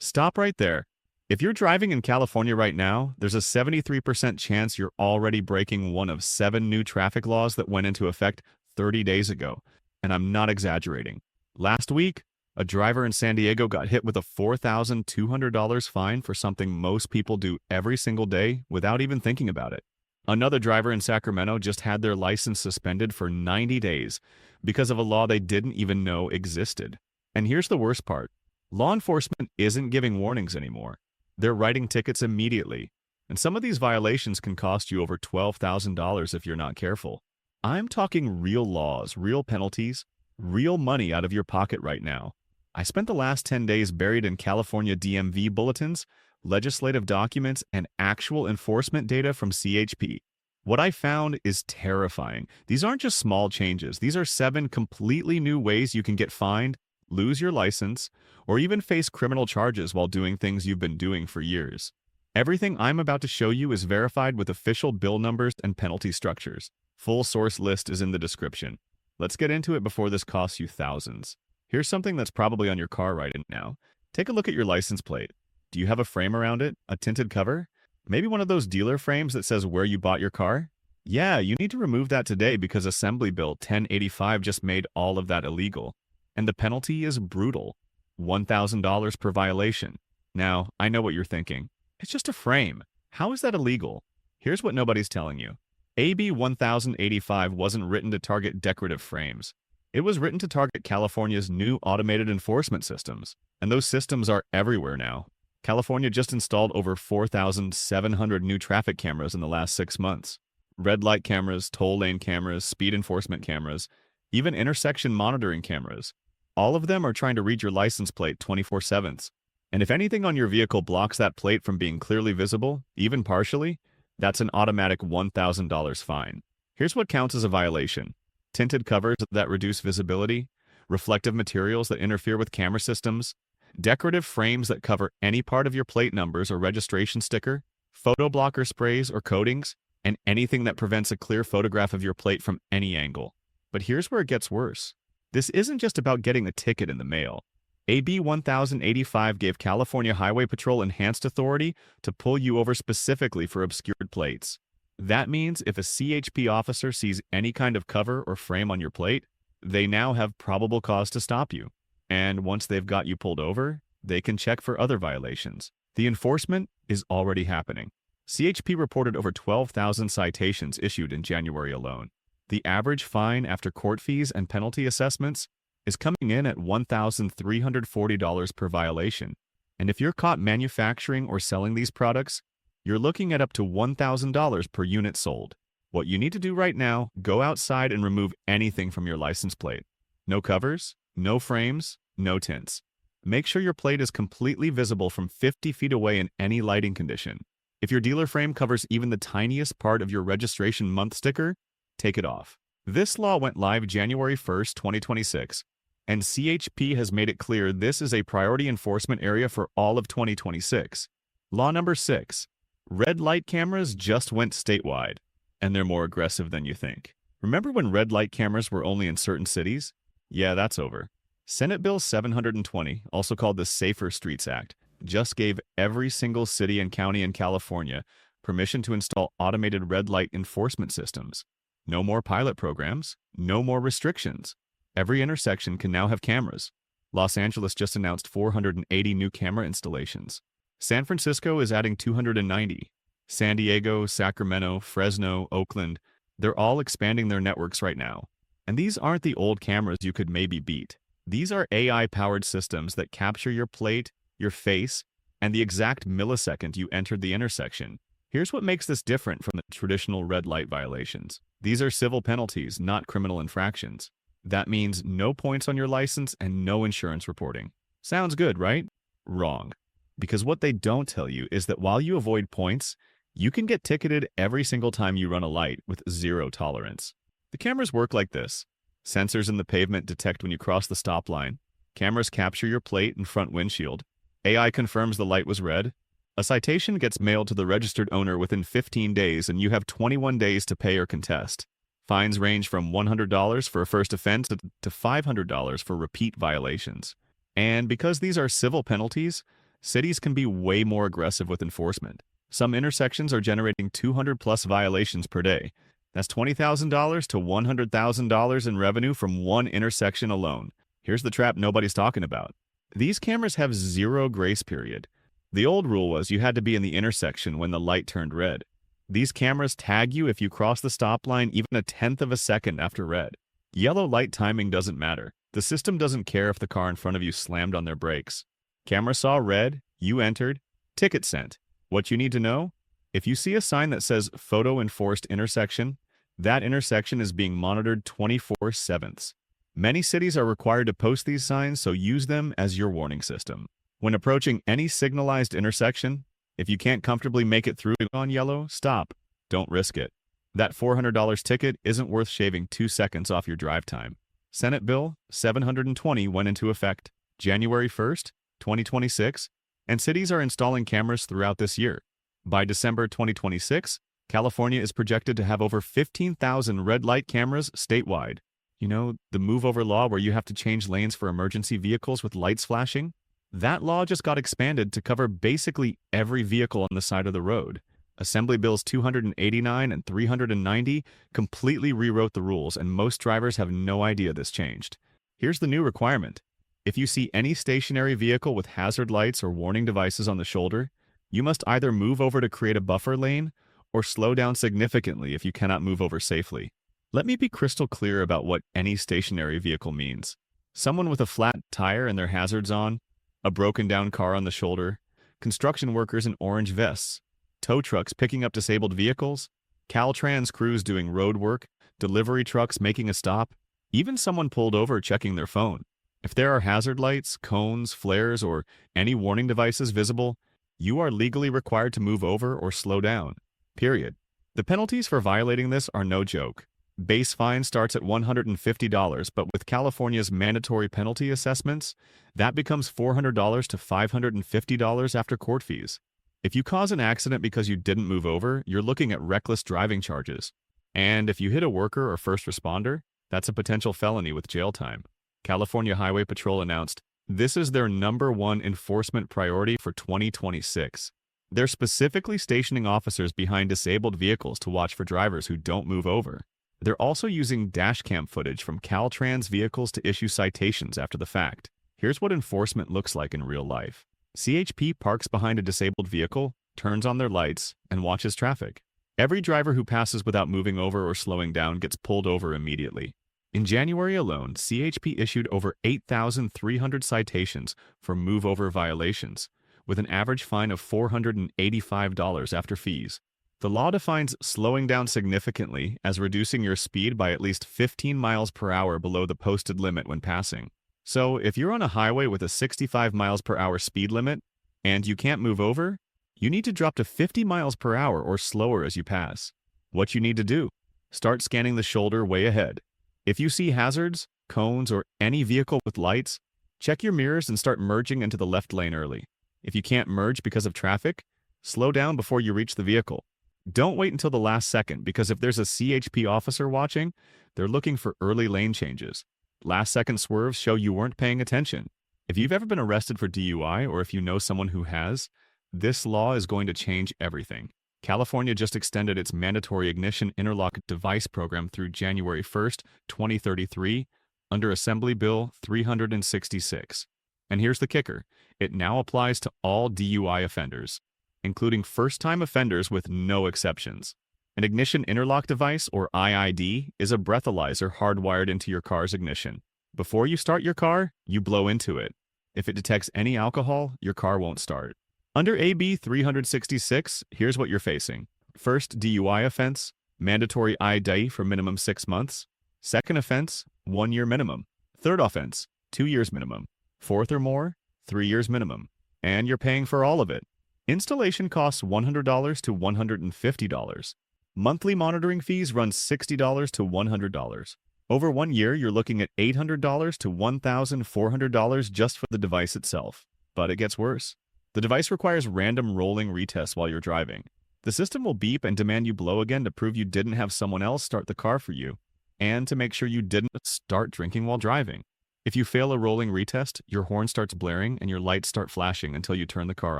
Stop right there. If you're driving in California right now, there's a 73% chance you're already breaking one of 7 new traffic laws that went into effect 30 days ago. And I'm not exaggerating. Last week, a driver in San Diego got hit with a $4,200 fine for something most people do every single day without even thinking about it. Another driver in Sacramento just had their license suspended for 90 days because of a law they didn't even know existed. And here's the worst part. Law enforcement isn't giving warnings anymore. They're writing tickets immediately. And some of these violations can cost you over $12,000 if you're not careful. I'm talking real laws, real penalties, real money out of your pocket right now. I spent the last 10 days buried in California DMV bulletins, legislative documents, and actual enforcement data from CHP. What I found is terrifying. These aren't just small changes. These are 7 completely new ways you can get fined, lose your license, or even face criminal charges while doing things you've been doing for years. Everything I'm about to show you is verified with official bill numbers and penalty structures. Full source list is in the description. Let's get into it before this costs you thousands. Here's something that's probably on your car right now. Take a look at your license plate. Do you have a frame around it? A tinted cover? Maybe one of those dealer frames that says where you bought your car? Yeah, you need to remove that today because Assembly Bill 1085 just made all of that illegal. And the penalty is brutal. $1,000 per violation. Now, I know what you're thinking. It's just a frame. How is that illegal? Here's what nobody's telling you. AB 1085 wasn't written to target decorative frames. It was written to target California's new automated enforcement systems. And those systems are everywhere now. California just installed over 4,700 new traffic cameras in the last 6 months. Red light cameras, toll lane cameras, speed enforcement cameras, even intersection monitoring cameras. All of them are trying to read your license plate 24/7. And if anything on your vehicle blocks that plate from being clearly visible, even partially, that's an automatic $1,000 fine. Here's what counts as a violation. Tinted covers that reduce visibility, reflective materials that interfere with camera systems, decorative frames that cover any part of your plate numbers or registration sticker, photo blocker sprays or coatings, and anything that prevents a clear photograph of your plate from any angle. But here's where it gets worse. This isn't just about getting a ticket in the mail. AB 1085 gave California Highway Patrol enhanced authority to pull you over specifically for obscured plates. That means if a CHP officer sees any kind of cover or frame on your plate, they now have probable cause to stop you. And once they've got you pulled over, they can check for other violations. The enforcement is already happening. CHP reported over 12,000 citations issued in January alone. The average fine after court fees and penalty assessments is coming in at $1,340 per violation. And if you're caught manufacturing or selling these products, you're looking at up to $1,000 per unit sold. What you need to do right now, go outside and remove anything from your license plate. No covers, no frames, no tints. Make sure your plate is completely visible from 50 feet away in any lighting condition. If your dealer frame covers even the tiniest part of your registration month sticker, take it off. This law went live January 1st, 2026, and CHP has made it clear this is a priority enforcement area for all of 2026. Law number 6. Red light cameras just went statewide, and they're more aggressive than you think. Remember when red light cameras were only in certain cities? Yeah, that's over. Senate Bill 720, also called the Safer Streets Act, just gave every single city and county in California permission to install automated red light enforcement systems. No more pilot programs, no more restrictions. Every intersection can now have cameras. Los Angeles just announced 480 new camera installations. San Francisco is adding 290. San Diego, Sacramento, Fresno, Oakland, they're all expanding their networks right now. And these aren't the old cameras you could maybe beat. These are AI-powered systems that capture your plate, your face, and the exact millisecond you entered the intersection. Here's what makes this different from the traditional red light violations. These are civil penalties, not criminal infractions. That means no points on your license and no insurance reporting. Sounds good, right? Wrong. Because what they don't tell you is that while you avoid points, you can get ticketed every single time you run a light with zero tolerance. The cameras work like this. Sensors in the pavement detect when you cross the stop line. Cameras capture your plate and front windshield. AI confirms the light was red. A citation gets mailed to the registered owner within 15 days, and you have 21 days to pay or contest. Fines range from $100 for a first offense to $500 for repeat violations. And because these are civil penalties, Cities can be way more aggressive with enforcement. Some intersections are generating 200+ violations per day. That's $20,000 to $100,000 in revenue from one intersection alone. Here's the trap nobody's talking about. These cameras have zero grace period. The old rule was you had to be in the intersection when the light turned red. These cameras tag you if you cross the stop line even a tenth of a second after red. Yellow light timing doesn't matter. The system doesn't care if the car in front of you slammed on their brakes. Camera saw red, you entered, ticket sent. What you need to know? If you see a sign that says photo enforced intersection, that intersection is being monitored 24/7. Many cities are required to post these signs, so use them as your warning system. When approaching any signalized intersection, if you can't comfortably make it through on yellow, stop. Don't risk it. That $400 ticket isn't worth shaving 2 seconds off your drive time. Senate Bill 720 went into effect January 1st, 2026, and cities are installing cameras throughout this year. By December 2026, California is projected to have over 15,000 red light cameras statewide. You know, the move over law where you have to change lanes for emergency vehicles with lights flashing? That law just got expanded to cover basically every vehicle on the side of the road. Assembly Bills 289 and 390 completely rewrote the rules, and most drivers have no idea this changed. Here's the new requirement. If you see any stationary vehicle with hazard lights or warning devices on the shoulder, you must either move over to create a buffer lane or slow down significantly if you cannot move over safely. Let me be crystal clear about what any stationary vehicle means. Someone with a flat tire and their hazards on, a broken down car on the shoulder, construction workers in orange vests, tow trucks picking up disabled vehicles, Caltrans crews doing road work, delivery trucks making a stop, even someone pulled over checking their phone. If there are hazard lights, cones, flares, or any warning devices visible, you are legally required to move over or slow down. Period. The penalties for violating this are no joke. Base fine starts at $150, but with California's mandatory penalty assessments, that becomes $400 to $550 after court fees. If you cause an accident because you didn't move over, you're looking at reckless driving charges. And if you hit a worker or first responder, that's a potential felony with jail time. California Highway Patrol announced this is their #1 enforcement priority for 2026. They're specifically stationing officers behind disabled vehicles to watch for drivers who don't move over. They're also using dashcam footage from Caltrans vehicles to issue citations after the fact. Here's what enforcement looks like in real life. CHP parks behind a disabled vehicle, turns on their lights, and watches traffic. Every driver who passes without moving over or slowing down gets pulled over immediately. In January alone, CHP issued over 8,300 citations for move-over violations, with an average fine of $485 after fees. The law defines slowing down significantly as reducing your speed by at least 15 miles per hour below the posted limit when passing. So, if you're on a highway with a 65 miles per hour speed limit and you can't move over, you need to drop to 50 miles per hour or slower as you pass. What you need to do? Start scanning the shoulder way ahead. If you see hazards, cones, or any vehicle with lights, check your mirrors and start merging into the left lane early. If you can't merge because of traffic, slow down before you reach the vehicle. Don't wait until the last second, because if there's a CHP officer watching, they're looking for early lane changes. Last-second swerves show you weren't paying attention. If you've ever been arrested for DUI, or if you know someone who has, this law is going to change everything. California just extended its mandatory ignition interlock device program through January 1st, 2033, under Assembly Bill 366. And here's the kicker. It now applies to all DUI offenders, including first-time offenders with no exceptions. An ignition interlock device, or IID, is a breathalyzer hardwired into your car's ignition. Before you start your car, you blow into it. If it detects any alcohol, your car won't start. Under AB 366, here's what you're facing. First DUI offense, mandatory IID for minimum 6 months. Second offense, 1 year minimum. Third offense, 2 years minimum. Fourth or more, 3 years minimum. And you're paying for all of it. Installation costs $100 to $150. Monthly monitoring fees run $60 to $100. Over 1 year, you're looking at $800 to $1,400 just for the device itself. But it gets worse. The device requires random rolling retests while you're driving. The system will beep and demand you blow again to prove you didn't have someone else start the car for you, and to make sure you didn't start drinking while driving. If you fail a rolling retest, your horn starts blaring and your lights start flashing until you turn the car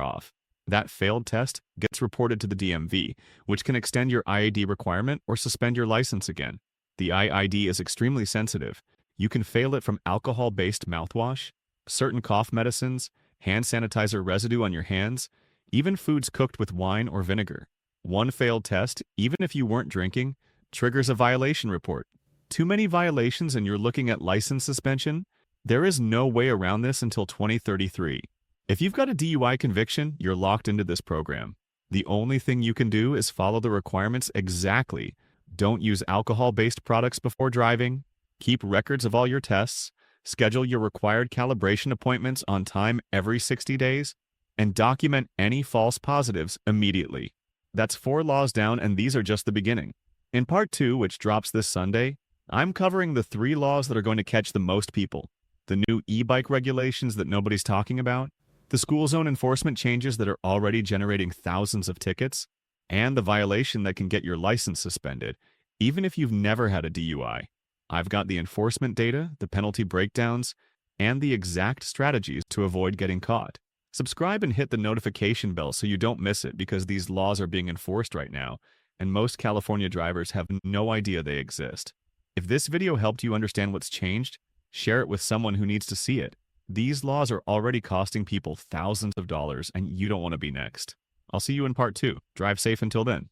off. That failed test gets reported to the DMV, which can extend your IID requirement or suspend your license again. The IID is extremely sensitive. You can fail it from alcohol-based mouthwash, certain cough medicines, hand sanitizer residue on your hands, even foods cooked with wine or vinegar. One failed test, even if you weren't drinking, triggers a violation report. Too many violations and you're looking at license suspension? There is no way around this until 2033. If you've got a DUI conviction, you're locked into this program. The only thing you can do is follow the requirements exactly. Don't use alcohol-based products before driving. Keep records of all your tests. Schedule your required calibration appointments on time every 60 days. And document any false positives immediately. That's 4 laws down, and these are just the beginning. In part 2, which drops this Sunday, I'm covering the 3 laws that are going to catch the most people. The new e-bike regulations that nobody's talking about, the school zone enforcement changes that are already generating thousands of tickets, and the violation that can get your license suspended, even if you've never had a DUI. I've got the enforcement data, the penalty breakdowns, and the exact strategies to avoid getting caught. Subscribe and hit the notification bell so you don't miss it, because these laws are being enforced right now, and most California drivers have no idea they exist. If this video helped you understand what's changed, share it with someone who needs to see it. These laws are already costing people thousands of dollars, and you don't want to be next. I'll see you in part 2. Drive safe until then.